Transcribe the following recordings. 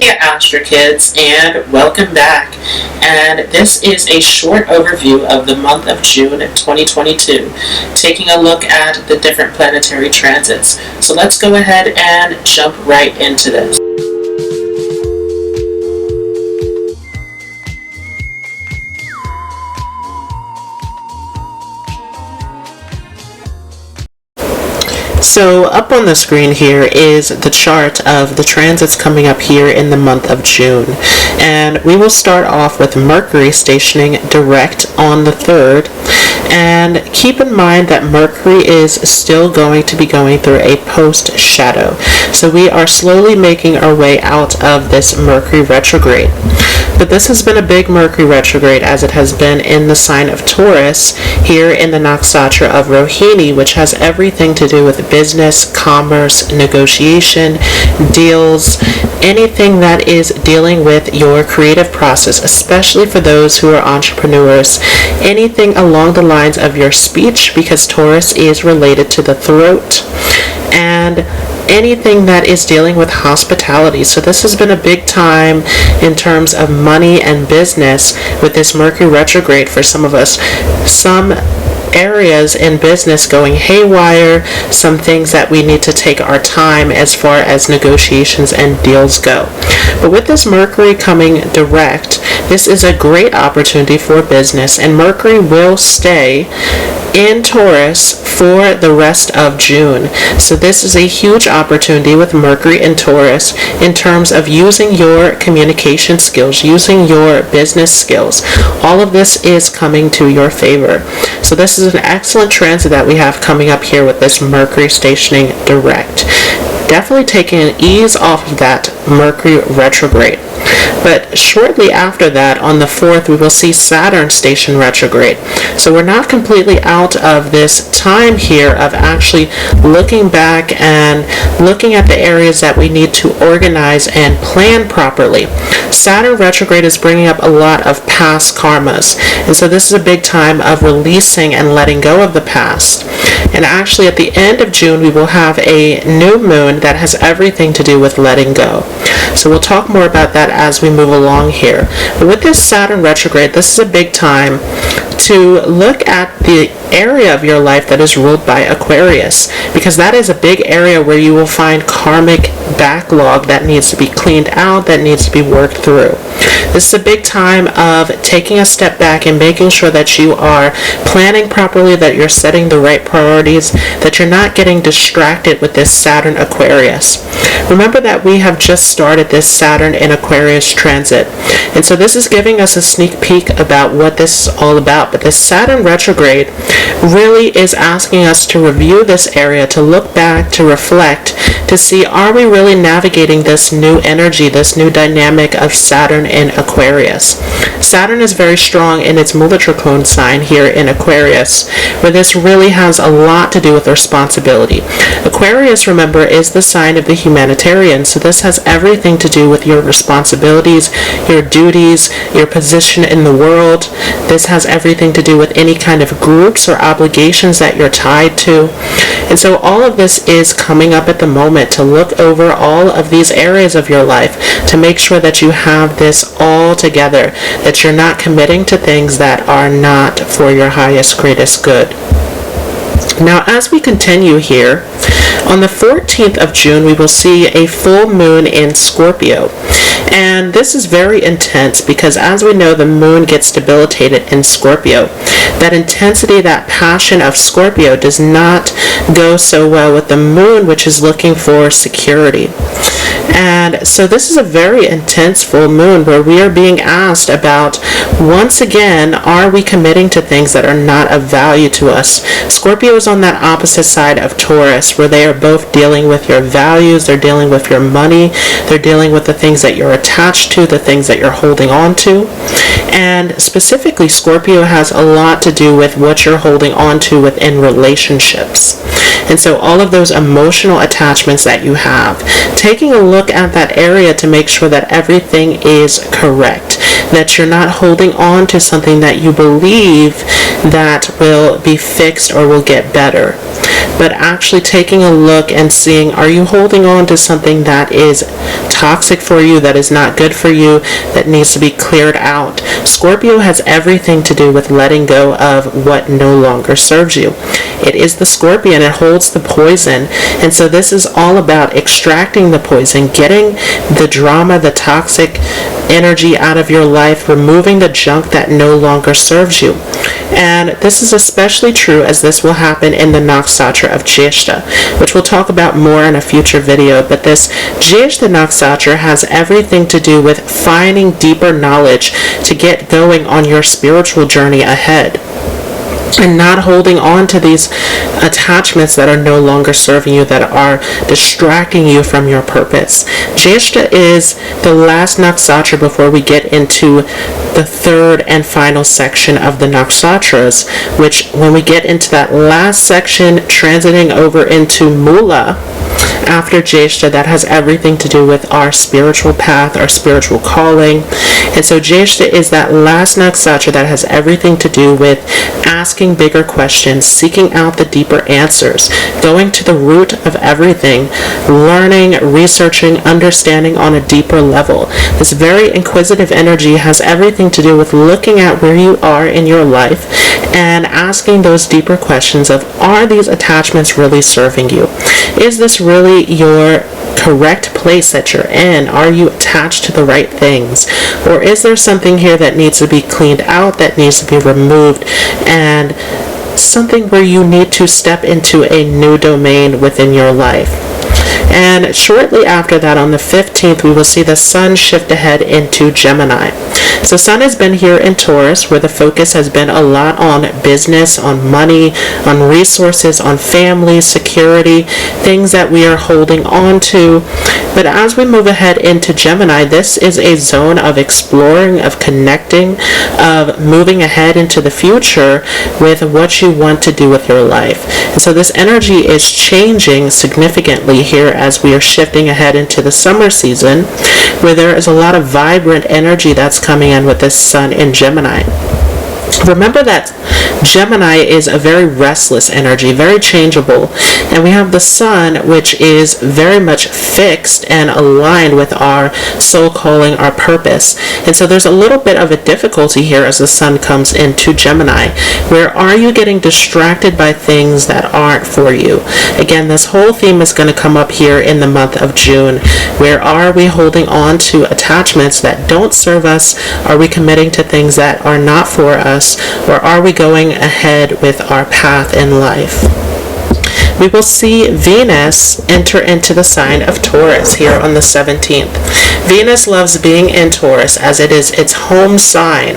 Hey Astro Kids, and welcome back. And this is a short overview of the month of June 2022, taking a look at the different planetary transits. So let's go ahead and jump right into this. So up on the screen here is the chart of the transits coming up here in the month of June. And we will start off with Mercury stationing direct on the 3rd. And keep in mind that Mercury is still going to be going through a post-shadow. So we are slowly making our way out of this Mercury retrograde. But this has been a big Mercury retrograde, as it has been in the sign of Taurus here in the nakshatra of Rohini, which has everything to do with business, commerce, negotiation, deals, anything that is dealing with your creative process, especially for those who are entrepreneurs, anything along the lines of your speech, because Taurus is related to the throat, and anything that is dealing with hospitality. So this has been a big time in terms of money and business with this Mercury retrograde for some of us. Some areas in business going haywire, some things that we need to take our time as far as negotiations and deals go. But with this Mercury coming direct, this is a great opportunity for business, and Mercury will stay in Taurus for the rest of June. So this is a huge opportunity with Mercury in Taurus in terms of using your communication skills, using your business skills. All of this is coming to your favor. So this is an excellent transit that we have coming up here with this Mercury stationing direct. Definitely taking an ease off of that Mercury retrograde. But shortly after that, on the 4th, we will see Saturn station retrograde. So we're not completely out of this time here of actually looking back and looking at the areas that we need to organize and plan properly. Saturn retrograde is bringing up a lot of past karmas. And so this is a big time of releasing and letting go of the past. And actually at the end of June, we will have a new moon that has everything to do with letting go. So we'll talk more about that as we move along here. But with this Saturn retrograde, this is a big time to look at the area of your life that is ruled by Aquarius, because that is a big area where you will find karmic backlog that needs to be cleaned out, that needs to be worked through. This is a big time of taking a step back and making sure that you are planning properly, that you're setting the right priorities, that you're not getting distracted with this Saturn Aquarius. Remember that we have just started this Saturn in Aquarius transit, and so this is giving us a sneak peek about what this is all about. But this Saturn retrograde really is asking us to review this area, to look back, to reflect, to see, are we really navigating this new energy, this new dynamic of Saturn in Aquarius. Saturn is very strong in its Mula-Trikona sign here in Aquarius, where this really has a lot to do with responsibility. Aquarius, remember, is the sign of the humanitarian, so this has everything to do with your responsibilities, your duties, your position in the world. This has everything to do with any kind of groups or obligations that you're tied to. And so all of this is coming up at the moment, to look over all of these areas of your life, to make sure that you have this all together, that you're not committing to things that are not for your highest, greatest good. Now, as we continue here, on the 14th of June, we will see a full moon in Scorpio. And this is very intense because, as we know, the moon gets debilitated in Scorpio. That intensity, that passion of Scorpio does not go so well with the moon, which is looking for security. And so this is a very intense full moon where we are being asked about, once again, are we committing to things that are not of value to us? Scorpio is on that opposite side of Taurus, where they are both dealing with your values, they're dealing with your money, they're dealing with the things that you're attached to, the things that you're holding on to. And specifically, Scorpio has a lot to do with what you're holding on to within relationships. And so all of those emotional attachments that you have, taking a look at that area to make sure that everything is correct. that you're not holding on to something that you believe that will be fixed or will get better, but actually taking a look and seeing, are you holding on to something that is toxic for you, that is not good for you, that needs to be cleared out? Scorpio has everything to do with letting go of what no longer serves you. It is the Scorpion, it holds the poison, and so this is all about extracting the poison, getting the drama, the toxic energy out of your life, removing the junk that no longer serves you. And this is especially true as this will happen in the nakshatra of Jyeshta, which we'll talk about more in a future video. But this Jyeshta nakshatra has everything to do with finding deeper knowledge to get going on your spiritual journey ahead, and not holding on to these attachments that are no longer serving you, that are distracting you from your purpose. Jyeshta is the last nakshatra before we get into the third and final section of the nakshatras, which when we get into that last section, transiting over into Mula after Jyeshta, that has everything to do with our spiritual path, our spiritual calling. And so Jyeshta is that last nakshatra that has everything to do with asking bigger questions, seeking out the deeper answers, going to the root of everything, learning, researching, understanding on a deeper level. This very inquisitive energy has everything to do with looking at where you are in your life and asking those deeper questions of, are these attachments really serving you? Is this really your correct place that you're in? Are you attached to the right things? Or is there something here that needs to be cleaned out, that needs to be removed, and something where you need to step into a new domain within your life? And shortly after that, on the 15th, we will see the Sun shift ahead into Gemini. So Sun has been here in Taurus, where the focus has been a lot on business, on money, on resources, on family, security, things that we are holding on to. But as we move ahead into Gemini, this is a zone of exploring, of connecting, of moving ahead into the future with what you want to do with your life. And so this energy is changing significantly here as we are shifting ahead into the summer season, where there is a lot of vibrant energy that's coming in with this Sun in Gemini. Remember that Gemini is a very restless energy, very changeable, and we have the Sun, which is very much fixed and aligned with our soul calling, our purpose. And so there's a little bit of a difficulty here as the Sun comes into Gemini. Where are you getting distracted by things that aren't for you? Again, this whole theme is going to come up here in the month of June. Where are we holding on to attachments that don't serve us? Are we committing to things that are not for us? Or are we going ahead with our path in life? We will see Venus enter into the sign of Taurus here on the 17th. Venus loves being in Taurus as it is its home sign.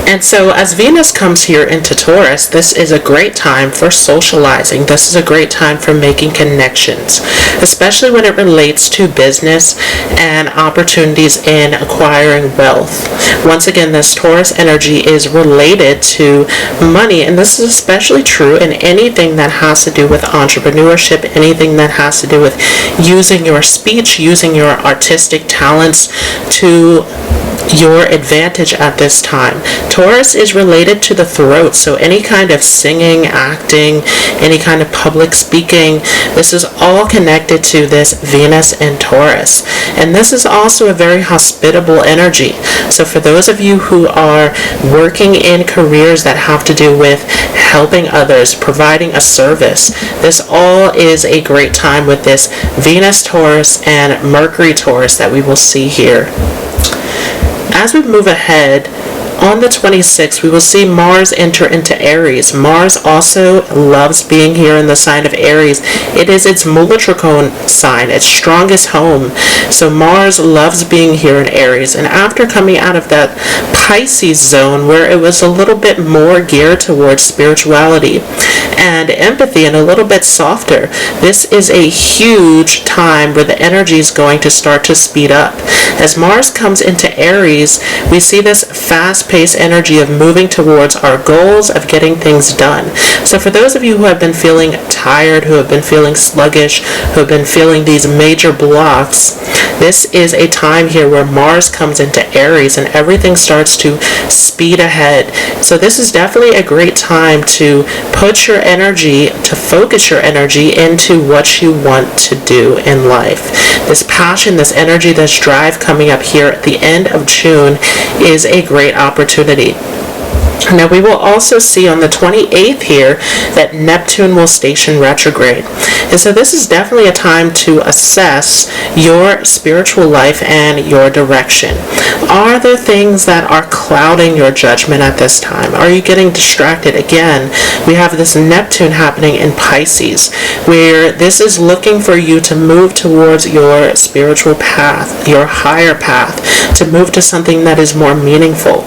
And so as Venus comes here into Taurus, this is a great time for socializing. This is a great time for making connections, especially when it relates to business and opportunities in acquiring wealth. Once again, this Taurus energy is related to money, and this is especially true in anything that has to do with entrepreneurship, anything that has to do with using your speech, using your artistic talents to your advantage at this time. Taurus is related to the throat, so any kind of singing, acting, any kind of public speaking, this is all connected to this Venus in Taurus. And this is also a very hospitable energy. So for those of you who are working in careers that have to do with helping others, providing a service, this all is a great time with this Venus Taurus and Mercury Taurus that we will see here. As we move ahead, on the 26th, we will see Mars enter into Aries. Mars also loves being here in the sign of Aries. It is its Mula-Trikona sign, its strongest home. So Mars loves being here in Aries. And after coming out of that Pisces zone, where it was a little bit more geared towards spirituality and empathy and a little bit softer, this is a huge time where the energy is going to start to speed up. As Mars comes into Aries, we see this fast fast-paced energy of moving towards our goals, of getting things done. So for those of you who have been feeling tired, who have been feeling sluggish, who have been feeling these major blocks, this is a time here where Mars comes into Aries and everything starts to speed ahead. So this is definitely a great time to put your energy, to focus your energy into what you want to do in life. This passion, this energy, this drive coming up here at the end of June is a great opportunity. Now we will also see on the 28th here that Neptune will station retrograde. And so this is definitely a time to assess your spiritual life and your direction. Are there things that are clouding your judgment at this time? Are you getting distracted? Again, we have this Neptune happening in Pisces, where this is looking for you to move towards your spiritual path, your higher path, to move to something that is more meaningful.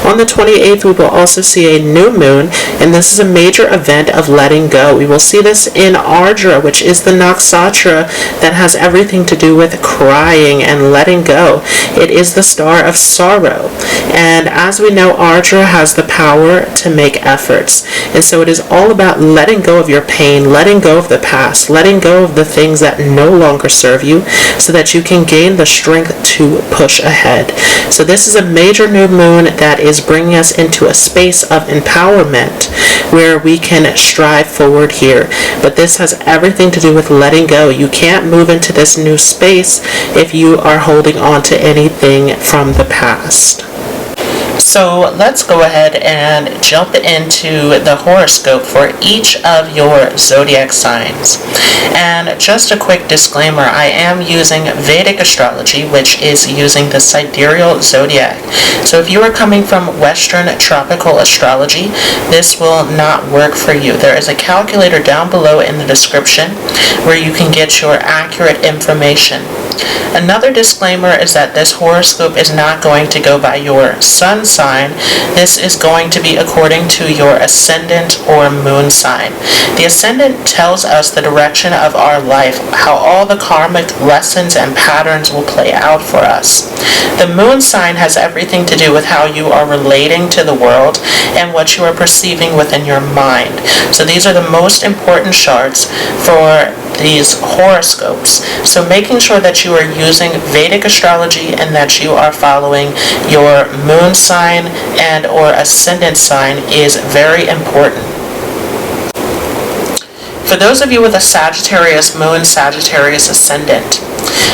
On the 28th, we will also see a new moon, and this is a major event of letting go. We will see this in Ardra, which is the nakshatra that has everything to do with crying and letting go. It is the star of sorrow. And as we know, Ardra has the power to make efforts. And so it is all about letting go of your pain, letting go of the past, letting go of the things that no longer serve you so that you can gain the strength to push ahead. So this is a major new moon that is bringing us into a space of empowerment where we can strive forward here. But this has everything to do with letting go. You can't move into this new space if you are holding on to anything from the past. So let's go ahead and jump into the horoscope for each of your zodiac signs. And just a quick disclaimer, I am using Vedic Astrology, which is using the sidereal zodiac. So if you are coming from Western tropical astrology, this will not work for you. There is a calculator down below in the description where you can get your accurate information. Another disclaimer is that this horoscope is not going to go by your sun sign. This is going to be according to your ascendant or moon sign. The ascendant tells us the direction of our life, how all the karmic lessons and patterns will play out for us. The moon sign has everything to do with how you are relating to the world and what you are perceiving within your mind. So these are the most important charts for these horoscopes. So making sure that you are using Vedic astrology and that you are following your moon sign and or ascendant sign is very important. For those of you with a Sagittarius moon, Sagittarius ascendant,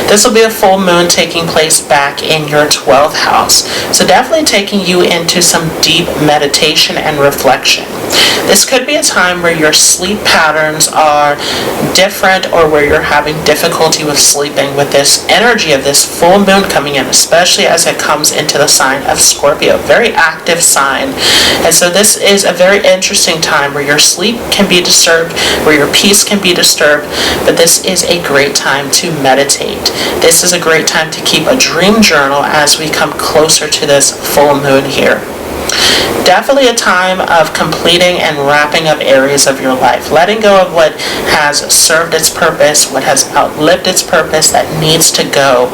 this will be a full moon taking place back in your 12th house. So definitely taking you into some deep meditation and reflection. This could be a time where your sleep patterns are different or where you're having difficulty with sleeping with this energy of this full moon coming in, especially as it comes into the sign of Scorpio. Very active sign. And so this is a very interesting time where your sleep can be disturbed, where your peace can be disturbed, but this is a great time to meditate. This is a great time to keep a dream journal as we come closer to this full moon here. Definitely a time of completing and wrapping up areas of your life, letting go of what has served its purpose, what has outlived its purpose that needs to go.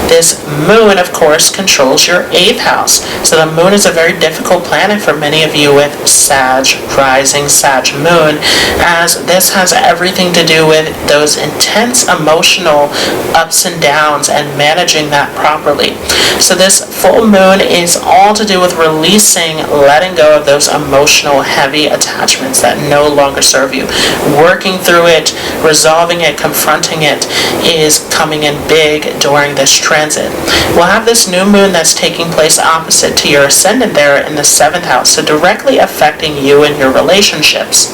This moon, of course, controls your 8th house. So the moon is a very difficult planet for many of you with Sag rising, Sag moon, as this has everything to do with those intense emotional ups and downs and managing that properly. So this full moon is all to do with releasing, letting go of those emotional heavy attachments that no longer serve you. Working through it, resolving it, confronting it is coming in big during this transit. We'll have this new moon that's taking place opposite to your ascendant there in the 7th house, so directly affecting you and your relationships.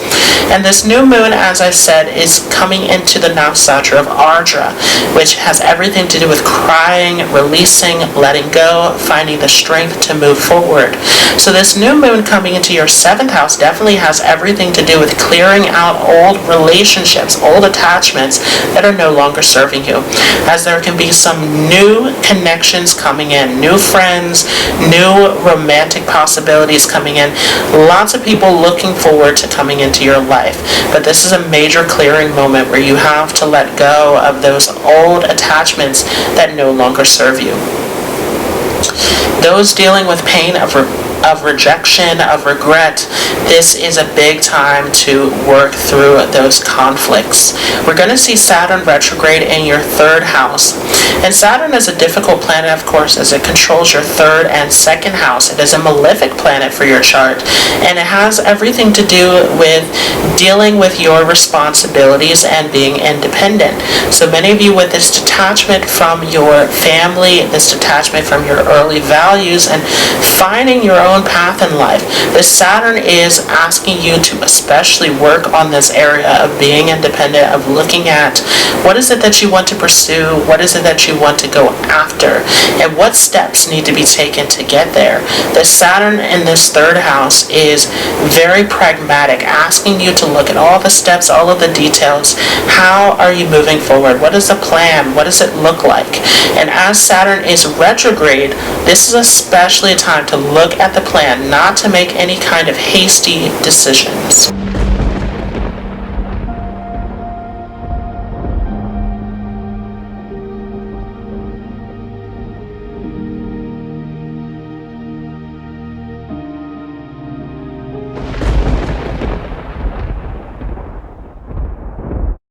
And this new moon, as I said, is coming into the nakshatra of Ardra, which has everything to do with crying, releasing, letting go, finding the strength to move forward. So this new moon coming into your 7th house definitely has everything to do with clearing out old relationships, old attachments that are no longer serving you, as there can be some new connections coming in, new friends, new romantic possibilities coming in, lots of people looking forward to coming into your life. But this is a major clearing moment where you have to let go of those old attachments that no longer serve you. Those dealing with pain of of rejection, of regret, this is a big time to work through those conflicts. We're going to see Saturn retrograde in your third house. And Saturn is a difficult planet, of course, as it controls your third and second house. It is a malefic planet for your chart, and it has everything to do with dealing with your responsibilities and being independent. So many of you with this detachment from your family, this detachment from your early values, and finding your own path in life, this Saturn is asking you to especially work on this area of being independent, of looking at what is it that you want to pursue, what is it that you want to go after, and what steps need to be taken to get there. The Saturn in this third house is very pragmatic, asking you to look at all the steps, all of the details. How are you moving forward? What is the plan? What does it look like? And as Saturn is retrograde, this is especially a time to look at the plan, not to make any kind of hasty decisions.